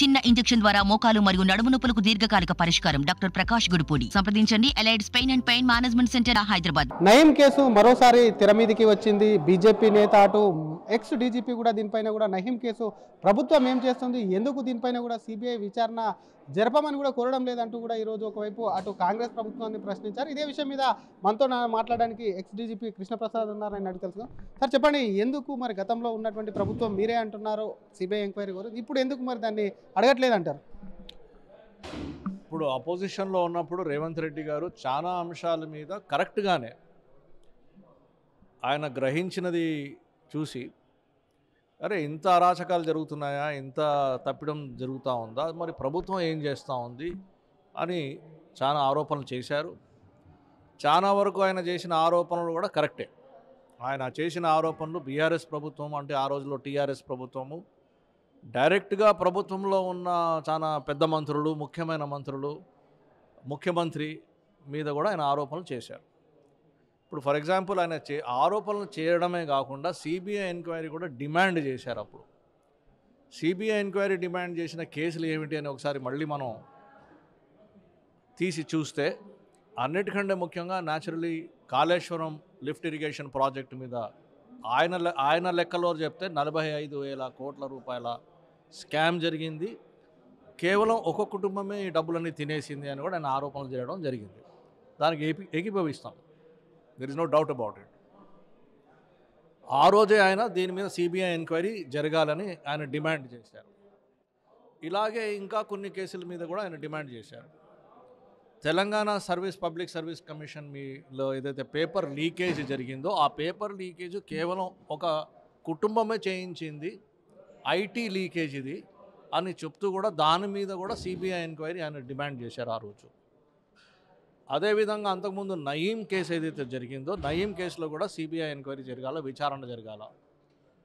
చిన్న ఇంజెక్షన్ ద్వారా మోకాలు మరియు నడుము నొప్పులకు దీర్ఘకాలిక పరిష్కారం. డాక్టర్ ప్రకాష్ గుడిపూడి. సంప్రదించండి. Allieds Pain and Pain Management Centre, Hyderabad. Nayeem కేసు మరోసారి తెర మీదికి వచ్చింది. బీజేపీ నేత అటు ఎక్స్ డీజీపీ కూడా దీనిపైన కూడా నయీం కేసు ప్రభుత్వం ఏం చేస్తుంది, ఎందుకు దీనిపైన కూడా సిబిఐ విచారణ జరపమని కూడా కోరడం లేదంటూ కూడా ఈరోజు ఒకవైపు అటు కాంగ్రెస్ ప్రభుత్వాన్ని ప్రశ్నించారు. ఇదే విషయం మీద మనతో మాట్లాడడానికి ఎక్స్ డీజీపీ కృష్ణప్రసాద్ ఉన్నారు. ఆయన అడిగి తెలుసు. సార్ చెప్పండి, ఎందుకు మరి గతంలో ఉన్నటువంటి ప్రభుత్వం మీరే అంటున్నారు సిబిఐ ఎంక్వైరీ గురించి, ఇప్పుడు ఎందుకు మరి దాన్ని అడగట్లేదంటారు? ఇప్పుడు అపోజిషన్లో ఉన్నప్పుడు రేవంత్ రెడ్డి గారు చాలా అంశాల మీద కరెక్ట్గానే ఆయన గ్రహించినది చూసి, అరే ఇంత అరాచకాలు జరుగుతున్నాయా, ఇంత తప్పిడం జరుగుతూ ఉందా, మరి ప్రభుత్వం ఏం చేస్తూ ఉంది అని చాలా ఆరోపణలు చేశారు. చాలా వరకు ఆయన చేసిన ఆరోపణలు కూడా కరెక్టే. ఆయన చేసిన ఆరోపణలు బీఆర్ఎస్ ప్రభుత్వం, అంటే ఆ రోజుల్లో టీఆర్ఎస్ ప్రభుత్వము, డైరెక్ట్గా ప్రభుత్వంలో ఉన్న చాలా పెద్ద మంత్రులు, ముఖ్యమైన మంత్రులు, ముఖ్యమంత్రి మీద కూడా ఆయన ఆరోపణలు చేశారు. ఇప్పుడు ఫర్ ఎగ్జాంపుల్ ఆయన ఆరోపణలు చేయడమే కాకుండా సిబిఐ ఎంక్వైరీ కూడా డిమాండ్ చేశారు. అప్పుడు సిబిఐ ఎంక్వైరీ డిమాండ్ చేసిన కేసులు ఏమిటి అని ఒకసారి మళ్ళీ మనం తీసి చూస్తే, అన్నిటికంటే ముఖ్యంగా naturally Kaleshwaram lift irrigation project మీద ఆయన లెక్కలో చెప్తే 45,000 కోట్ల రూపాయల స్కామ్ జరిగింది. కేవలం ఒక కుటుంబమే ఈ డబ్బులన్నీ తినేసింది అని కూడా ఆయన ఆరోపణలు చేయడం జరిగింది. దానికి ఏకీభవిస్తాం, there is no doubt about it. ఆ రోజే ఆయన దీని మీద సిబిఐ ఎంక్వైరీ జరగాలని ఆయన డిమాండ్ చేశారు. ఇలాగే ఇంకా కొన్ని కేసుల మీద కూడా ఆయన డిమాండ్ చేశారు. తెలంగాణ పబ్లిక్ సర్వీస్ కమిషన్ మీలో ఏదైతే పేపర్ లీకేజ్ జరిగిందో, ఆ పేపర్ లీకేజ్ కేవలం ఒక కుటుంబమే చేయించింది, ఐటీ లీకేజ్ ఇది అని చెప్తూ కూడా దాని మీద కూడా సిబిఐ ఎంక్వైరీ ఆయన డిమాండ్ చేశారు ఆ రోజు. అదేవిధంగా అంతకుముందు నయీం కేసు ఏదైతే జరిగిందో, నయీం కేసులో కూడా సిబిఐ ఎంక్వైరీ జరగాల, విచారణ జరగాల.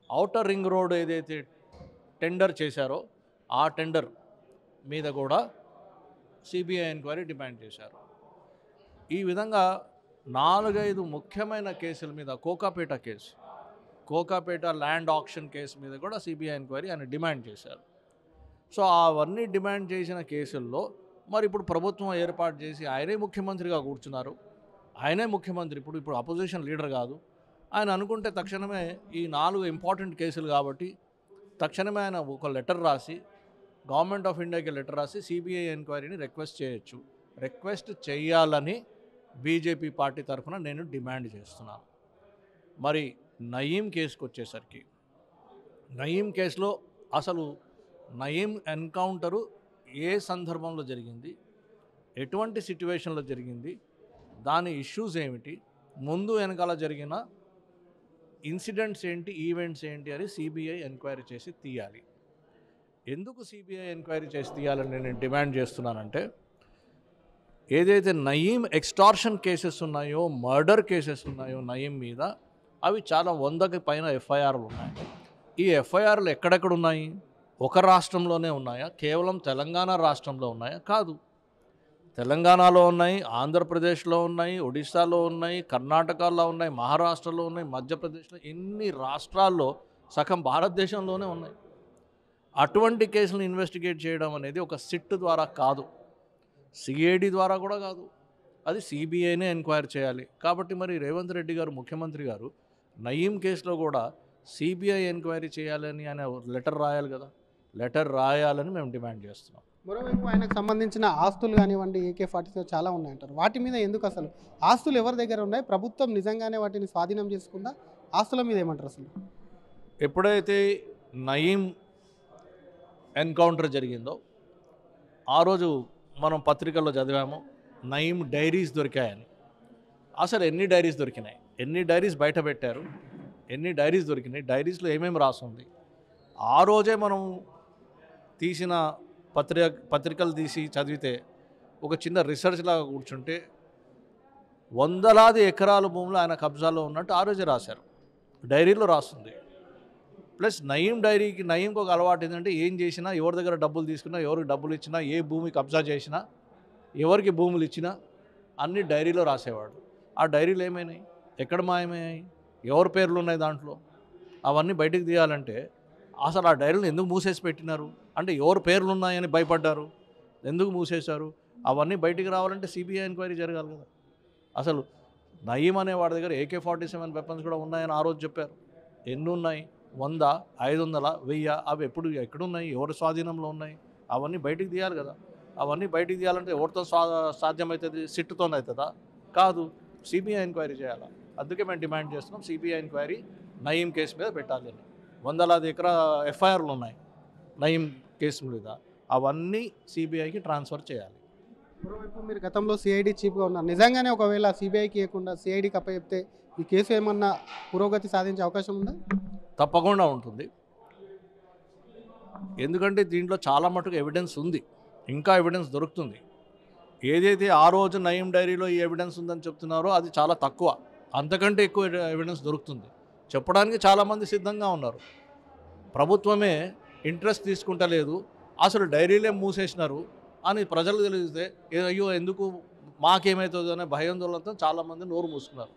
ఔటర్ రింగ్ రోడ్ ఏదైతే టెండర్ చేశారో ఆ టెండర్ మీద కూడా సిబిఐ ఎంక్వైరీ డిమాండ్ చేశారు. ఈ విధంగా 4-5 ముఖ్యమైన కేసుల మీద, కోకాపేట ల్యాండ్ ఆక్షన్ కేసు మీద కూడా సిబిఐ ఎంక్వైరీ ఆయన డిమాండ్ చేశారు. సో అవన్నీ డిమాండ్ చేసిన కేసుల్లో మరి ఇప్పుడు ప్రభుత్వం ఏర్పాటు చేసి ఆయనే ముఖ్యమంత్రిగా కూర్చున్నారు. ఆయనే ముఖ్యమంత్రి, ఇప్పుడు అపోజిషన్ లీడర్ కాదు. ఆయన అనుకుంటే తక్షణమే ఈ 4 ఇంపార్టెంట్ కేసులు కాబట్టి తక్షణమే ఆయన ఒక లెటర్ రాసి, గవర్నమెంట్ ఆఫ్ ఇండియాకి లెటర్ రాసి సిబిఐ ఎంక్వైరీని రిక్వెస్ట్ చేయొచ్చు. రిక్వెస్ట్ చేయాలని బీజేపీ పార్టీ తరఫున నేను డిమాండ్ చేస్తున్నాను. మరి నయీం కేసుకు వచ్చేసరికి, నయీం కేసులో అసలు నయీం ఎన్కౌంటరు ఏ సందర్భంలో జరిగింది, ఎటువంటి సిట్యువేషన్లో జరిగింది, దాని ఇష్యూస్ ఏమిటి, ముందు వెనకాల జరిగిన ఇన్సిడెంట్స్ ఏంటి, ఈవెంట్స్ ఏంటి అని సిబిఐ ఎంక్వైరీ చేసి తీయాలి. ఎందుకు సిబిఐ ఎంక్వైరీ చేసి తీయాలని నేను డిమాండ్ చేస్తున్నానంటే, ఏదైతే నయీం ఎక్స్టార్షన్ కేసెస్ ఉన్నాయో, మర్డర్ కేసెస్ ఉన్నాయో నయీం మీద, అవి చాలా 100కి పైన ఎఫ్ఐఆర్లు ఉన్నాయి. ఈ ఎఫ్ఐఆర్లు ఎక్కడెక్కడ ఉన్నాయి? ఒక రాష్ట్రంలోనే ఉన్నాయా? కేవలం తెలంగాణ రాష్ట్రంలో ఉన్నాయా? కాదు, తెలంగాణలో ఉన్నాయి, ఆంధ్రప్రదేశ్లో ఉన్నాయి, ఒడిశాలో ఉన్నాయి, కర్ణాటకలో ఉన్నాయి, మహారాష్ట్రలో ఉన్నాయి, మధ్యప్రదేశ్లో, ఇన్ని రాష్ట్రాల్లో సగం భారతదేశంలోనే ఉన్నాయి. అటువంటి కేసులను ఇన్వెస్టిగేట్ చేయడం అనేది ఒక సిట్ ద్వారా కాదు, సిఐడి ద్వారా కూడా కాదు, అది సిబిఐనే ఎంక్వైరీ చేయాలి. కాబట్టి మరి రేవంత్ రెడ్డి గారు, ముఖ్యమంత్రి గారు, నయీం కేసులో కూడా సిబిఐ ఎంక్వైరీ చేయాలని ఆయన లెటర్ రాయాలి కదా. లెటర్ రాయాలని మేము డిమాండ్ చేస్తున్నాం. మరోవైపు ఆయనకు సంబంధించిన ఆస్తులు కానివ్వండి, AK-47 చాలా ఉన్నాయంటారు. వాటి మీద ఎందుకు, అసలు ఆస్తులు ఎవరి దగ్గర ఉన్నాయి? ప్రభుత్వం నిజంగానే వాటిని స్వాధీనం చేసుకుందా? ఆస్తుల మీద ఏమంటారు అసలు? ఎప్పుడైతే నయీం ఎన్కౌంటర్ జరిగిందో ఆ రోజు మనం పత్రికల్లో చదివాము, నయీం డైరీస్ దొరికాయని. అసలు ఎన్ని డైరీస్ దొరికినాయి, ఎన్ని డైరీస్ బయట పెట్టారు, ఎన్ని డైరీస్ దొరికినాయి, డైరీస్లో ఏమేమి రాస్తుంది? ఆ రోజే మనం తీసిన పత్రికలు తీసి చదివితే, ఒక చిన్న రీసెర్చ్ లాగా కూర్చుంటే వందలాది ఎకరాల భూములు ఆయన కబ్జాలో ఉన్నట్టు ఆ రోజే రాశారు, డైరీలో రాస్తుంది. ప్లస్ నయీంకి ఒక అలవాటు ఏంటంటే, ఏం చేసినా, ఎవరి దగ్గర డబ్బులు తీసుకున్నా, ఎవరికి డబ్బులు ఇచ్చినా, ఏ భూమి కబ్జా చేసినా, ఎవరికి భూములు ఇచ్చినా అన్ని డైరీలో రాసేవాడు. ఆ డైరీలు ఏమైనాయి, ఎక్కడ మాయమయ్యాయి, ఎవరి పేర్లు ఉన్నాయి దాంట్లో, అవన్నీ బయటకు తీయాలంటే అసలు ఆ డైరీలను ఎందుకు మూసేసి పెట్టినారు? అంటే ఎవరు పేర్లు ఉన్నాయని భయపడ్డారు, ఎందుకు మూసేశారు? అవన్నీ బయటికి రావాలంటే సిబిఐ ఎంక్వైరీ జరగాలి కదా. అసలు నయీం అనే వాడి దగ్గర AK-47 వెపన్స్ కూడా ఉన్నాయని ఆ రోజు చెప్పారు. ఎన్ని ఉన్నాయి? 100, 500, 1000? అవి ఎక్కడున్నాయి? ఎవరి స్వాధీనంలో ఉన్నాయి? అవన్నీ బయటికి తీయాలి కదా. అవన్నీ బయటికి తీయాలంటే ఎవరితో సాధ్యమవుతుంది? సిట్టుతో అవుతుందా? కాదు, సిబిఐ ఎంక్వైరీ చేయాలి. అందుకే మేము డిమాండ్ చేస్తున్నాం సిబిఐ ఎంక్వైరీ నయీం కేసు మీద పెట్టాలి. వందలాది ఎఫ్ఐఆర్లు ఉన్నాయి నయీం కేసు మీద, అవన్నీ సిబిఐకి ట్రాన్స్ఫర్ చేయాలి. మరోవైపు మీరు గతంలో సిఐడి చీఫ్గా ఉన్నారు. నిజంగానే ఒకవేళ సిబిఐకి ఇవ్వకుండా సిఐడికి అప్పచెప్తే ఈ కేసు ఏమన్నా పురోగతి సాధించే అవకాశం ఉందా? తప్పకుండా ఉంటుంది. ఎందుకంటే దీంట్లో చాలా మటుకు ఎవిడెన్స్ ఉంది, ఇంకా ఎవిడెన్స్ దొరుకుతుంది. ఏదైతే ఆ రోజు నయీం డైరీలో ఈ ఎవిడెన్స్ ఉందని చెప్తున్నారో అది చాలా తక్కువ, అంతకంటే ఎక్కువ ఎవిడెన్స్ దొరుకుతుంది. చెప్పడానికి చాలామంది సిద్ధంగా ఉన్నారు. ప్రభుత్వమే ఇంట్రెస్ట్ తీసుకుంటలేదు, అసలు డైరీలే మూసేసినారు అని ప్రజలు తెలిస్తే అయ్యో ఎందుకు మాకేమవుతుందో అనే భయాందోళనతో చాలామంది నోరు మూసుకున్నారు.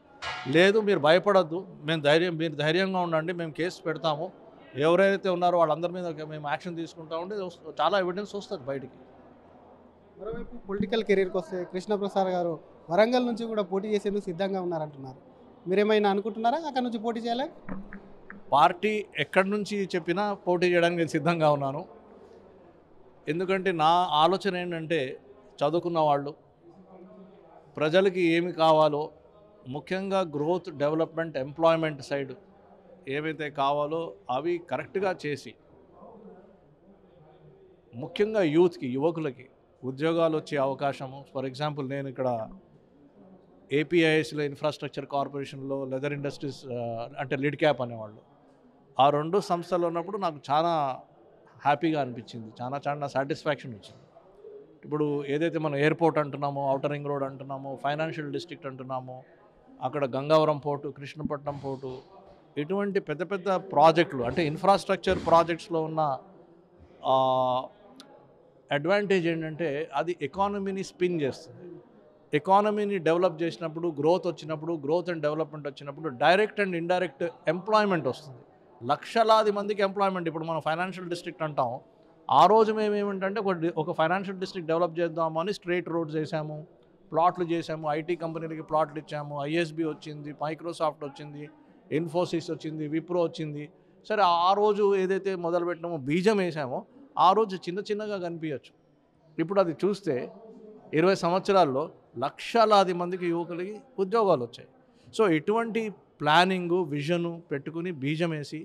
లేదు, మీరు భయపడద్దు, మీరు ధైర్యంగా ఉండండి, మేము కేసు పెడతాము, ఎవరైతే ఉన్నారో వాళ్ళందరి మీద మేము యాక్షన్ తీసుకుంటామంటే చాలా ఎవిడెన్స్ వస్తుంది బయటికి. మరోవైపు పొలిటికల్ కెరీర్కి వస్తే కృష్ణప్రసాద్ గారు వరంగల్ నుంచి కూడా పోటీ చేసేందుకు సిద్ధంగా ఉన్నారంటున్నారు. మీరేమైనా అనుకుంటున్నారా అక్కడ నుంచి పోటీ చేయాలి? పార్టీ ఎక్కడి నుంచి చెప్పినా పోటీ చేయడానికి నేను సిద్ధంగా ఉన్నాను. ఎందుకంటే నా ఆలోచన ఏంటంటే చదువుకున్న వాళ్ళు, ప్రజలకి ఏమి కావాలో, ముఖ్యంగా గ్రోత్, డెవలప్మెంట్, ఎంప్లాయ్మెంట్ సైడ్ ఏవైతే కావాలో అవి కరెక్ట్గా చేసి, ముఖ్యంగా యువకులకి ఉద్యోగాలు వచ్చే అవకాశము. ఫర్ ఎగ్జాంపుల్ నేను ఇక్కడ ఏపీఐఎస్లో ఇన్ఫ్రాస్ట్రక్చర్ కార్పొరేషన్లో లెదర్ ఇండస్ట్రీస్ అంటే లిడ్ క్యాప్ అనేవాళ్ళు, ఆ 2 సంస్థలు ఉన్నప్పుడు నాకు చాలా హ్యాపీగా అనిపించింది, చాలా సాటిస్ఫాక్షన్ వచ్చింది. ఇప్పుడు ఏదైతే మనం ఎయిర్పోర్ట్ అంటున్నామో, ఔటర్ రింగ్ రోడ్ అంటున్నామో, ఫైనాన్షియల్ డిస్ట్రిక్ట్ అంటున్నామో, అక్కడ గంగావరం పోర్టు, కృష్ణపట్నం పోర్టు, ఇటువంటి పెద్ద పెద్ద ప్రాజెక్టులు అంటే ఇన్ఫ్రాస్ట్రక్చర్ ప్రాజెక్ట్స్లో ఉన్న అడ్వాంటేజ్ ఏంటంటే అది ఎకానమీని స్పిన్ చేస్తుంది. ఎకానమీని డెవలప్ చేసినప్పుడు, గ్రోత్ వచ్చినప్పుడు, గ్రోత్ అండ్ డెవలప్మెంట్ వచ్చినప్పుడు డైరెక్ట్ అండ్ ఇండైరెక్ట్ ఎంప్లాయ్మెంట్ వస్తుంది. లక్షలాది మందికి ఎంప్లాయ్మెంట్. ఇప్పుడు మనం ఫైనాన్షియల్ డిస్ట్రిక్ట్ అంటాం, ఆ రోజు మేము ఏమిటంటే ఒక ఫైనాన్షియల్ డిస్ట్రిక్ట్ డెవలప్ చేద్దామని స్ట్రైట్ రోడ్స్ చేసాము, ప్లాట్లు చేసాము, ఐటీ కంపెనీలకి ప్లాట్లు ఇచ్చాము, ఐఎస్బి వచ్చింది, మైక్రోసాఫ్ట్ వచ్చింది, ఇన్ఫోసిస్ వచ్చింది, విప్రో వచ్చింది. సరే, ఆ రోజు ఏదైతే మొదలుపెట్టినామో, బీజం వేసామో, ఆ రోజు చిన్నగా కనిపించచ్చు. ఇప్పుడు అది చూస్తే 20 సంవత్సరాల్లో లక్షలాది మందికి యువకులకి ఉద్యోగాలు వచ్చాయి. సో ఇటువంటి ప్లానింగు, విజను పెట్టుకుని బీజం వేసి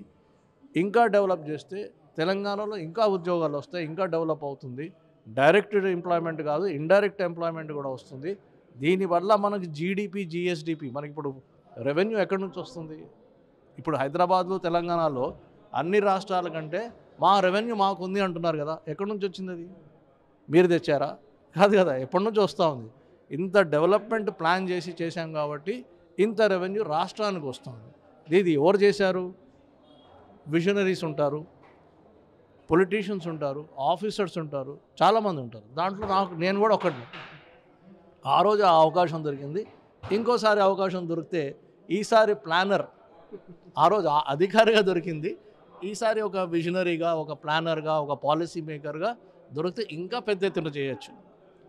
ఇంకా డెవలప్ చేస్తే తెలంగాణలో ఇంకా ఉద్యోగాలు వస్తాయి, ఇంకా డెవలప్ అవుతుంది. డైరెక్ట్ ఎంప్లాయ్మెంట్ కాదు, ఇండైరెక్ట్ ఎంప్లాయ్మెంట్ కూడా వస్తుంది. దీనివల్ల మనకి జీడిపి, జిఎస్డిపి, మనకి ఇప్పుడు రెవెన్యూ ఎక్కడి నుంచి వస్తుంది? ఇప్పుడు హైదరాబాద్లో, తెలంగాణలో అన్ని రాష్ట్రాల కంటే మా రెవెన్యూ మాకు ఉంది అంటున్నారు కదా, ఎక్కడి నుంచి వచ్చింది? అది మీరు తెచ్చారా? కాదు కదా, ఎప్పటి నుంచి వస్తూ ఉంది. ఇంత డెవలప్మెంట్ ప్లాన్ చేసాం కాబట్టి ఇంత రెవెన్యూ రాష్ట్రానికి వస్తుంది. ఇది ఎవరు చేశారు? విజనరీస్ ఉంటారు, పొలిటీషియన్స్ ఉంటారు, ఆఫీసర్స్ ఉంటారు, చాలామంది ఉంటారు. దాంట్లో నేను కూడా ఒకటి. ఆ రోజు ఆ అవకాశం దొరికింది, ఇంకోసారి అవకాశం దొరికితే ఈసారి ప్లానర్, ఆ రోజు అధికారిగా దొరికింది, ఈసారి ఒక విజనరీగా, ఒక ప్లానర్గా, ఒక పాలసీ మేకర్గా దొరికితే ఇంకా పెద్ద ఎత్తున చేయొచ్చు.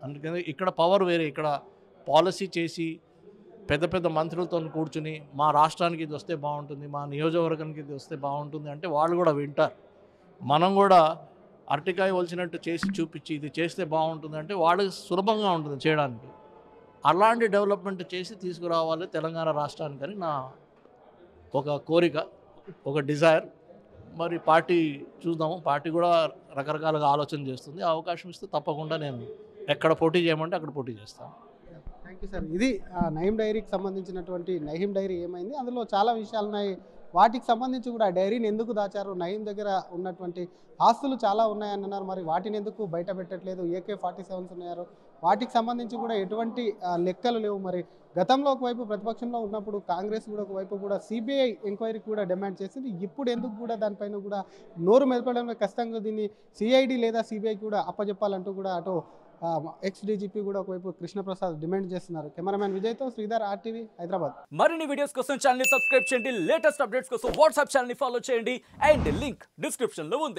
అందుకని ఇక్కడ పవర్ వేరే. ఇక్కడ పాలసీ చేసి పెద్ద పెద్ద మంత్రులతో కూర్చుని మా రాష్ట్రానికి ఇది వస్తే బాగుంటుంది, మా నియోజకవర్గానికి ఇది వస్తే బాగుంటుంది అంటే వాళ్ళు కూడా వింటారు. మనం కూడా అరటికాయ వలిచినట్టు చేసి చూపించి ఇది చేస్తే బాగుంటుంది అంటే వాళ్ళకి సులభంగా ఉంటుంది చేయడానికి. అలాంటి డెవలప్మెంట్ చేసి తీసుకురావాలి తెలంగాణ రాష్ట్రానికి అని నా ఒక కోరిక, ఒక డిజైర్. మరి పార్టీ చూద్దాము, పార్టీ కూడా రకరకాలుగా ఆలోచన చేస్తుంది. అవకాశం ఇస్తే తప్పకుండా నేను ఎక్కడ పోటీ చేయమంటే అక్కడ పోటీ చేస్తాను. Thank you sir. ఇది నయీం డైరీకి సంబంధించినటువంటి నయీం డైరీ ఏమైంది, అందులో చాలా విషయాలు ఉన్నాయి. వాటికి సంబంధించి కూడా డైరీని ఎందుకు దాచారు, నయీం దగ్గర ఉన్నటువంటి ఆస్తులు చాలా ఉన్నాయని అన్నారు, మరి వాటిని ఎందుకు బయట పెట్టట్లేదు, AK-47s ఉన్నారు, వాటికి సంబంధించి కూడా ఎటువంటి లెక్కలు లేవు. మరి గతంలో ఒకవైపు ప్రతిపక్షంలో ఉన్నప్పుడు కాంగ్రెస్ కూడా ఒకవైపు కూడా సిబిఐ ఎంక్వైరీకి కూడా డిమాండ్ చేసింది. ఇప్పుడు ఎందుకు కూడా దానిపైన కూడా నోరు మెదపడంలో ఖచ్చితంగా దీన్ని సిఐడి లేదా సిబిఐ కూడా అప్పచెప్పాలంటూ కూడా అటు ఎక్స్-డీజీపీ కూడా ఒకవైపు కృష్ణప్రసాద్ డిమాండ్ చేస్తున్నారు. కెమెరామ్యాన్ విజయ్తో శ్రీధర్, RTV, హైదరాబాద్. మరిన్ని వీడియోస్ కోసం ఛానల్ ని సబ్స్క్రైబ్ చేయండి, లేటెస్ట్ అప్డేట్స్ కోసం వాట్సాప్ ఛానల్ ని ఫాలో చేయండి, అండ్ లింక్ డిస్క్రిప్షన్ లో ఉంది.